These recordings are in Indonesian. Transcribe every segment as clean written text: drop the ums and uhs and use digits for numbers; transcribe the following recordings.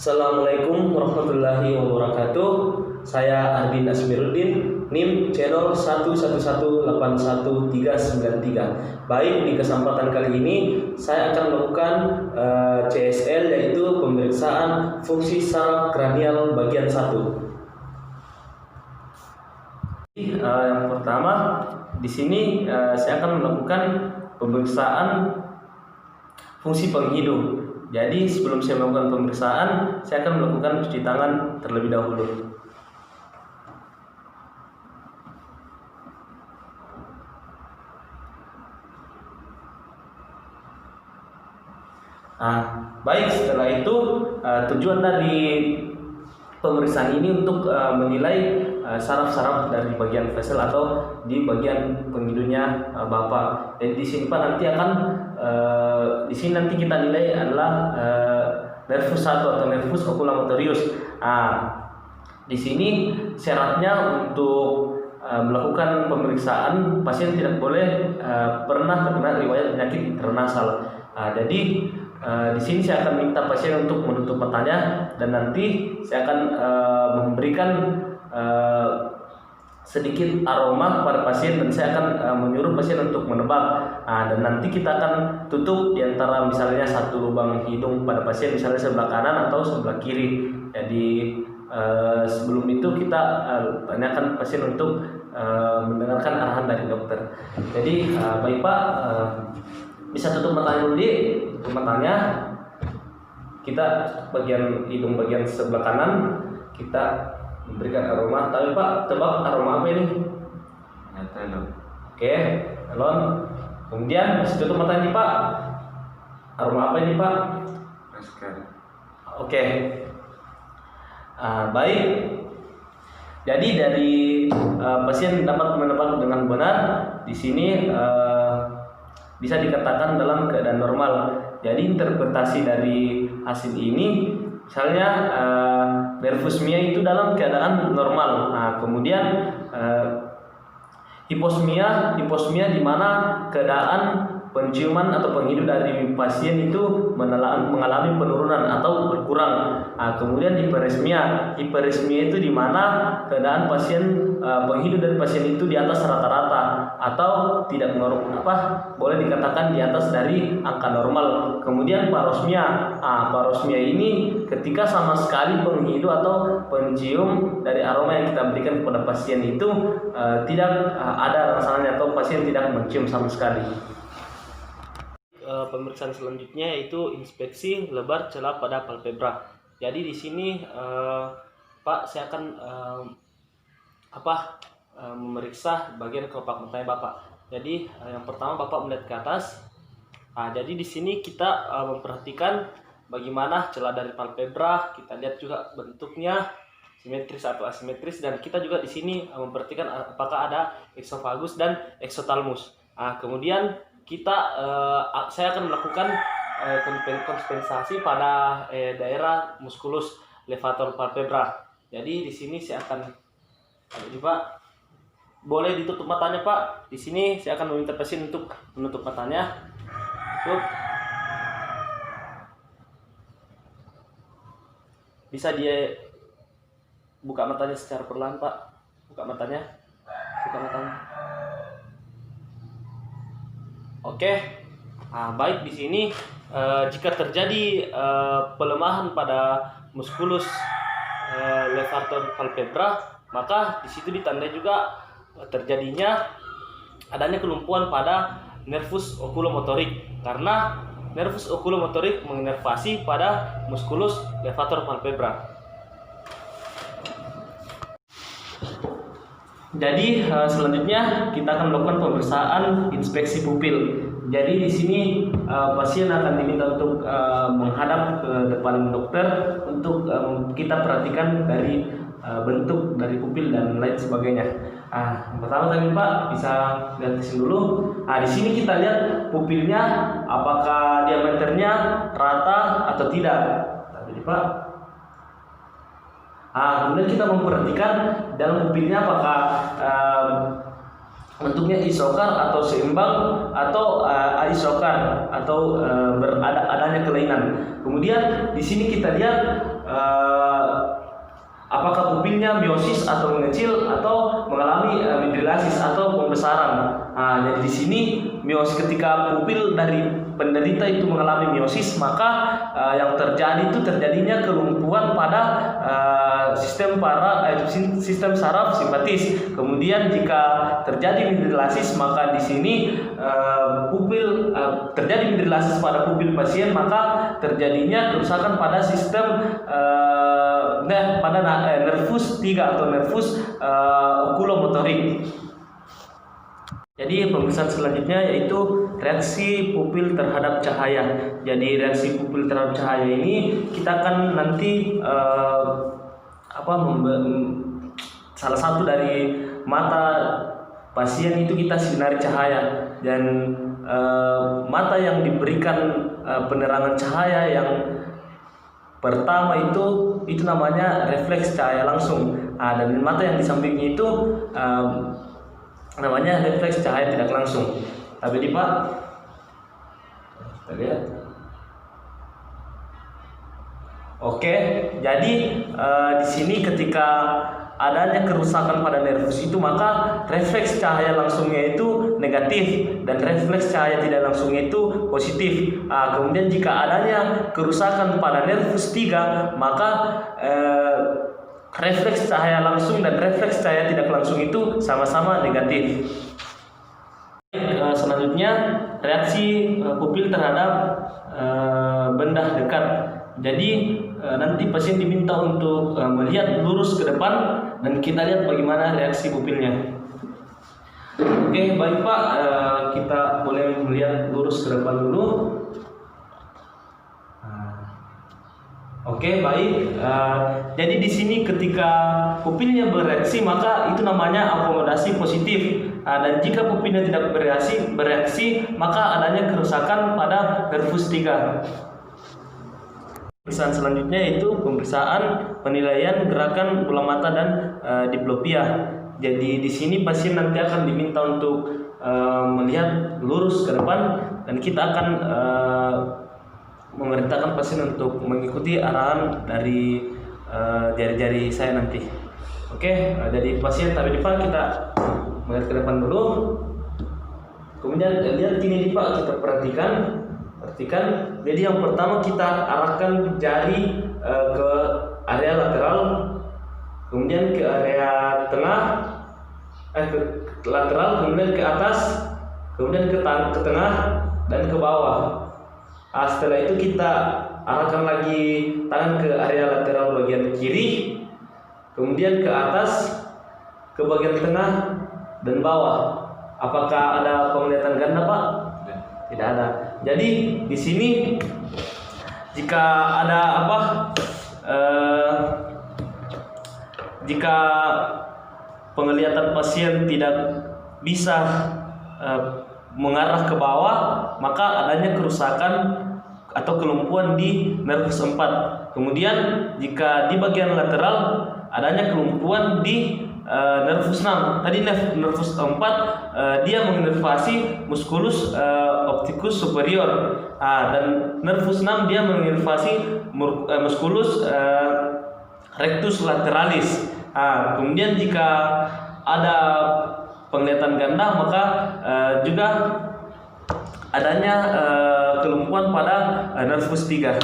Assalamualaikum warahmatullahi wabarakatuh. Saya Ardin Asmiruddin, NIM channel 11181393. Baik, di kesempatan kali ini saya akan melakukan CSL, yaitu pemeriksaan fungsi saraf kranial bagian 1. Yang pertama, di sini saya akan melakukan pemeriksaan fungsi penghidup. Jadi sebelum saya melakukan pemeriksaan, saya akan melakukan cuci tangan terlebih dahulu. Baik, setelah itu tujuan dari pemeriksaan ini untuk menilai saraf-saraf dari bagian vessel atau di bagian penghidupnya Bapak. Jadi di sini Pak nanti akan di sini nanti kita nilai adalah nervus 1 atau nervus oculomotorius. Di sini syaratnya untuk melakukan pemeriksaan, pasien tidak boleh pernah terkena riwayat penyakit intranasal. Jadi di sini saya akan minta pasien untuk menutup matanya dan nanti saya akan memberikan sedikit aroma kepada pasien dan saya akan menyuruh pasien untuk menebak. Dan nanti kita akan tutup di antara misalnya satu lubang hidung pada pasien, misalnya sebelah kanan atau sebelah kiri. Jadi sebelum itu kita tanyakan pasien untuk mendengarkan arahan dari dokter. Jadi baik Pak, bisa tutup matanya dulu, tutup matanya. Kita bagian hidung bagian sebelah kanan kita memberikan aroma. Tapi Pak, tebak aroma apa ini? Telon. Oke, telon. Kemudian bisa tutup mata ini Pak. Aroma apa ini Pak? Masker. Oke. Baik. Jadi dari pasien dapat menebak dengan benar, di sini bisa dikatakan dalam keadaan normal. Jadi interpretasi dari hasil ini, misalnya nervus mia itu dalam keadaan normal. Kemudian hiposmia di mana keadaan penciuman atau penghidup dari pasien itu mengalami penurunan atau berkurang. Kemudian hiperesmia itu di mana keadaan pasien penghidup dari pasien itu di atas rata-rata atau tidak boleh dikatakan di atas dari angka normal. Kemudian parosmia ini ketika sama sekali penghidup atau pencium dari aroma yang kita berikan kepada pasien itu tidak ada rasanya atau pasien tidak mencium sama sekali. Pemeriksaan selanjutnya yaitu inspeksi lebar celah pada palpebra. Jadi di sini Pak, saya akan memeriksa bagian kelopak matanya Bapak. Jadi yang pertama Bapak melihat ke atas. Jadi di sini kita memperhatikan bagaimana celah dari palpebra. Kita lihat juga bentuknya simetris atau asimetris, dan kita juga di sini memperhatikan apakah ada eksofagus dan eksotalmus. Kemudian saya akan melakukan kompensasi pada daerah musculus levator palpebra. Jadi di sini saya akan coba, boleh ditutup matanya Pak. Di sini saya akan meminta pasien untuk menutup matanya. Bisa dia buka matanya secara perlahan Pak. Buka matanya. Oke, baik. Di sini jika terjadi pelemahan pada musculus levator palpebra, maka di situ ditandai juga terjadinya adanya kelumpuhan pada nervus oculomotorik, karena nervus oculomotorik menginervasi pada musculus levator palpebra. Jadi selanjutnya kita akan melakukan pemeriksaan inspeksi pupil. Jadi di sini pasien akan diminta untuk menghadap ke depan dokter untuk kita perhatikan dari bentuk dari pupil dan lain sebagainya. Pertama tadi Pak bisa lihat di sini dulu. Di sini kita lihat pupilnya apakah diameternya rata atau tidak. Jadi Pak. Kemudian kita memperhatikan dalam pupilnya apakah bentuknya isokar atau seimbang atau aisokar atau adanya kelainan. Kemudian di sini kita lihat apakah pupilnya miosis atau mengecil atau mengalami midrilasis atau pembesaran. Nah, jadi di sini miosis, ketika pupil dari penderita itu mengalami miosis, maka yang terjadi itu terjadinya kelumpuhan pada sistem saraf simpatis. Kemudian jika terjadi midrilasis, maka di sini terjadi midrilasis pada pupil pasien, maka terjadinya kerusakan pada sistem pada nervus 3 atau nervus okulomotorik. Jadi pemeriksaan selanjutnya yaitu reaksi pupil terhadap cahaya. Jadi reaksi pupil terhadap cahaya ini kita akan nanti salah satu dari mata pasien itu kita sinari cahaya, dan mata yang diberikan penerangan cahaya yang pertama itu namanya refleks cahaya langsung. Dan mata yang di sampingnya itu namanya refleks cahaya tidak langsung. Tapi Pak, kita lihat. Oke, jadi di sini ketika adanya kerusakan pada nervus itu, maka refleks cahaya langsungnya itu negatif dan refleks cahaya tidak langsungnya itu positif. Kemudian jika adanya kerusakan pada nervus 3, maka refleks cahaya langsung dan refleks cahaya tidak langsung itu sama-sama negatif. Selanjutnya reaksi pupil terhadap benda dekat. Jadi nanti pasien diminta untuk melihat lurus ke depan dan kita lihat bagaimana reaksi pupilnya. Oke, baik Pak, kita boleh melihat lurus ke depan dulu. Oke, baik. Jadi di sini ketika pupilnya bereaksi, maka itu namanya akomodasi positif. Dan jika pupilnya tidak bereaksi, maka adanya kerusakan pada nervus 3. Pemeriksaan selanjutnya yaitu pemeriksaan penilaian gerakan bola mata dan diplopia. Jadi di sini pasien nanti akan diminta untuk melihat lurus ke depan, dan kita akan memerintahkan pasien untuk mengikuti arahan dari jari-jari saya nanti. Oke, jadi pasien tapi Pak, kita melihat ke depan dulu. Kemudian lihat gini Pak, kita perhatikan. Jadi yang pertama kita arahkan jari ke area lateral, kemudian ke area tengah, ke lateral, kemudian ke atas, kemudian ke tengah dan ke bawah. Setelah itu kita arahkan lagi tangan ke area lateral bagian kiri, kemudian ke atas, ke bagian tengah dan bawah. Apakah ada penglihatan ganda Pak? Tidak ada. Jadi di sini jika ada jika penglihatan pasien tidak bisa mengarah ke bawah, maka adanya kerusakan atau kelumpuhan di nervus 4. Kemudian jika di bagian lateral adanya kelumpuhan di nervus 6. Tadi nervus 4 dia menginervasi musculus opticus superior, dan nervus 6 dia menginervasi musculus rectus lateralis. Kemudian jika ada penglihatan ganda, maka juga adanya kelumpuhan pada nervus 3.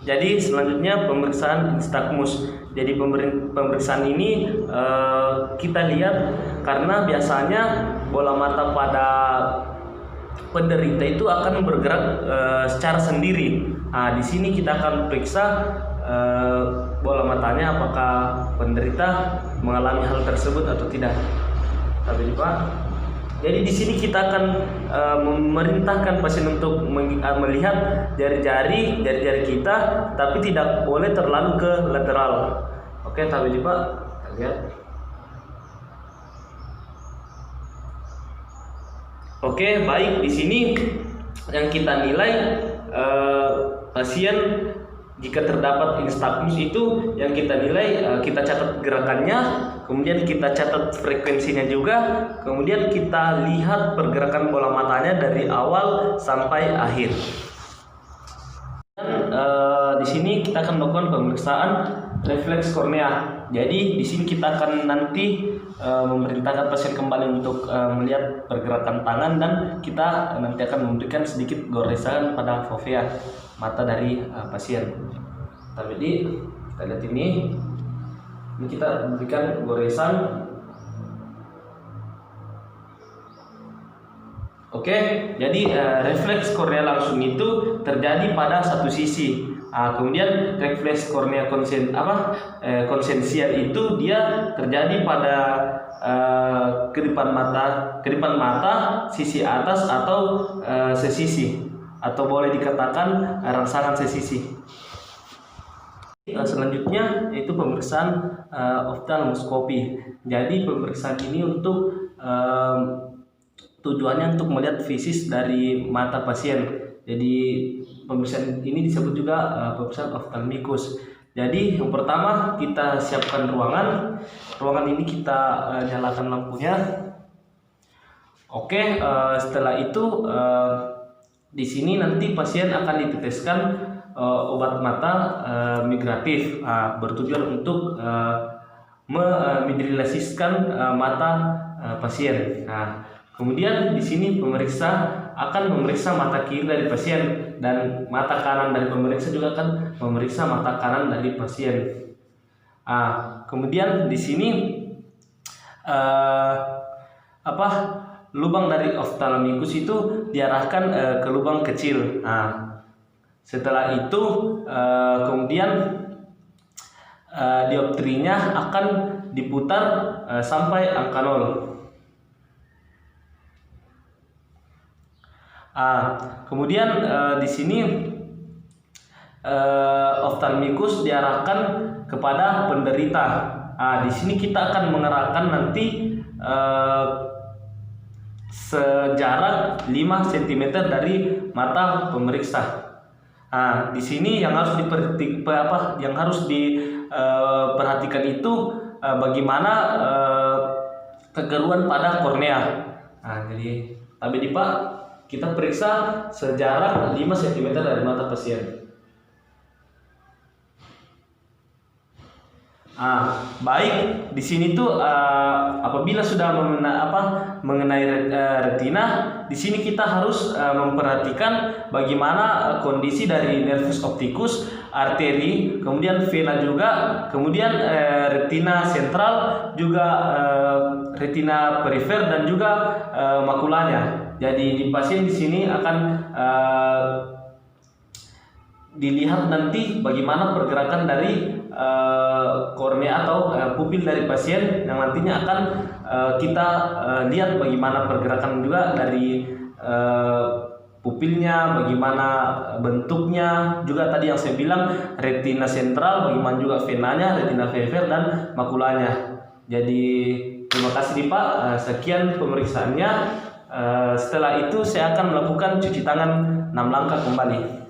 Jadi selanjutnya pemeriksaan nystagmus. Jadi pemeriksaan ini kita lihat karena biasanya bola mata pada penderita itu akan bergerak secara sendiri. Di sini kita akan periksa bola matanya apakah penderita mengalami hal tersebut atau tidak. Tapi Pak, jadi di sini kita akan memerintahkan pasien untuk melihat jari-jari kita, tapi tidak boleh terlalu ke lateral. Oke, tapi Pak, lihat. Oke, baik. Di sini yang kita nilai pasien jika terdapat nystagmus itu yang kita nilai, kita catat gerakannya, kemudian kita catat frekuensinya juga, kemudian kita lihat pergerakan bola matanya dari awal sampai akhir. Dan di sini kita akan melakukan pemeriksaan refleks kornea. Jadi di sini kita akan nanti memerintahkan pasien kembali untuk melihat pergerakan tangan, dan kita nanti akan memberikan sedikit goresan pada fovea mata dari pasien. Jadi kita lihat ini kita berikan goresan. Oke, jadi refleks kornea langsung itu terjadi pada satu sisi. Kemudian refleks kornea konsensial itu dia terjadi pada kedipan mata sisi atas atau sesisi, atau boleh dikatakan rangsangan sesisi. Selanjutnya yaitu pemeriksaan oftalmoskopi. Jadi pemeriksaan ini untuk tujuannya untuk melihat fisis dari mata pasien. Jadi pemeriksaan ini disebut juga pemeriksaan oftalmikus. Jadi yang pertama kita siapkan ruangan. Ruangan ini kita nyalakan lampunya. Oke, setelah itu di sini nanti pasien akan diteteskan obat mata migratif, bertujuan untuk memineralisasikan mata pasien. Kemudian di sini pemeriksa akan memeriksa mata kiri dari pasien, dan mata kanan dari pemeriksa juga akan memeriksa mata kanan dari pasien. Kemudian di sini lubang dari oftalmikus itu diarahkan ke lubang kecil. Setelah itu kemudian dioptrinya akan diputar sampai angka 0. Kemudian di sini oftalmikus diarahkan kepada penderita. Di sini kita akan mengerahkan nanti sejarak 5 cm dari mata pemeriksa. Di sini yang harus diperhatikan itu bagaimana kekeruan pada kornea. Jadi tadi Pak, kita periksa sejarak 5 cm dari mata pasien. Baik, di sini tuh apabila sudah mengenai retina, di sini kita harus memperhatikan bagaimana kondisi dari nervus opticus, arteri, kemudian vena juga, kemudian retina sentral, juga retina perifer, dan juga makulanya. Jadi di pasien di sini akan dilihat nanti bagaimana pergerakan dari kornea atau pupil dari pasien, yang nantinya akan kita lihat bagaimana pergerakan juga dari pupilnya, bagaimana bentuknya, juga tadi yang saya bilang retina sentral, bagaimana juga venanya, retina perifer, dan makulanya. Jadi terima kasih Pak, sekian pemeriksaannya. Setelah itu saya akan melakukan cuci tangan 6 langkah kembali.